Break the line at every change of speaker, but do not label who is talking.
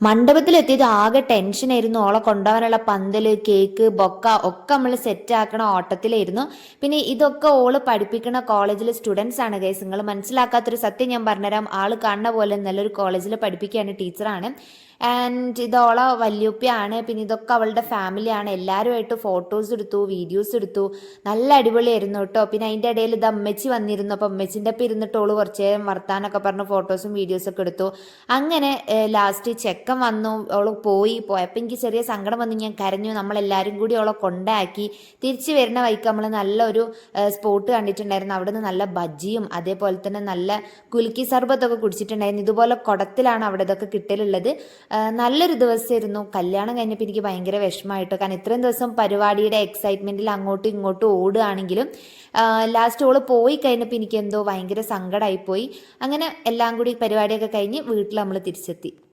മണ്ഡപത്തിലെത്തിയത് ആകെ ടെൻഷനായിരുന്നു. ഓളെ കൊണ്ടുപോകാനുള്ള പന്തല്, കേക്ക്, ബൊക്ക ഒക്കെ നമ്മൾ സെറ്റ് ആക്കണ ഓട്ടത്തിലായിരുന്നു. പിന്നെ ഇതൊക്കെ ഓള് പഠിപ്പിക്കുന്ന കോളേജിലെ സ്റ്റുഡൻസ് ആണ് ഗൈസ്. നിങ്ങൾ മനസ്സിലാക്കാത്തൊരു സത്യം ഞാൻ പറഞ്ഞുതരാം. ആള് കാണുന്ന പോലെ നല്ലൊരു കോളേജിൽ പഠിപ്പിക്കുകയാണ്, ടീച്ചറാണ്. ആൻഡ് ഇതോളെ വല്യുപ്പയാണ്. പിന്നെ ഇതൊക്കെ അവളുടെ ഫാമിലിയാണ്. എല്ലാവരുമായിട്ട് ഫോട്ടോസ് എടുത്തു, വീഡിയോസ് എടുത്തു. നല്ല അടിപൊളിയായിരുന്നു കേട്ടോ. പിന്നെ അതിൻ്റെ ഇടയിൽ ഇത് അമ്മച്ചി വന്നിരുന്നു. അപ്പം അമ്മച്ചിൻ്റെ ഒപ്പം ഇരുന്നിട്ട് ഓള് കുറച്ച് നേരം വർത്താനൊക്കെ പറഞ്ഞ് ഫോട്ടോസും വീഡിയോസൊക്കെ എടുത്തു. അങ്ങനെ ലാസ്റ്റ് ചെക്കൻ വന്നു, അവൾ പോയപ്പോൾ എനിക്ക് ചെറിയ സങ്കടം വന്നു, ഞാൻ കരഞ്ഞു. നമ്മളെല്ലാവരും കൂടി അവളെ കൊണ്ടാക്കി. തിരിച്ച് വരുന്ന വഴിക്ക് നമ്മൾ നല്ലൊരു സ്പോട്ട് കണ്ടിട്ടുണ്ടായിരുന്നു. അവിടെ നിന്ന് നല്ല ബജ്ജിയും അതേപോലെ തന്നെ നല്ല കുലുക്കി സർബത്തൊക്കെ കുടിച്ചിട്ടുണ്ടായിരുന്നു. ഇതുപോലെ കുടത്തിലാണ് അവിടെ ഇതൊക്കെ കിട്ടലുള്ളത്. നല്ലൊരു ദിവസമായിരുന്നു. കല്യാണം കഴിഞ്ഞപ്പോൾ എനിക്ക് ഭയങ്കര വിഷമമായിട്ടോ, കാരണം ഇത്രയും ദിവസം പരിപാടിയുടെ എക്സൈറ്റ്മെൻറ്റിൽ അങ്ങോട്ടും ഇങ്ങോട്ടും ഓടുകയാണെങ്കിലും ലാസ്റ്റ് ഓള് പോയി കഴിഞ്ഞപ്പോൾ എനിക്ക് എന്തോ ഭയങ്കര സങ്കടമായിപ്പോയി. അങ്ങനെ എല്ലാം കൂടി പരിപാടിയൊക്കെ കഴിഞ്ഞ് വീട്ടിൽ നമ്മൾ തിരിച്ചെത്തി.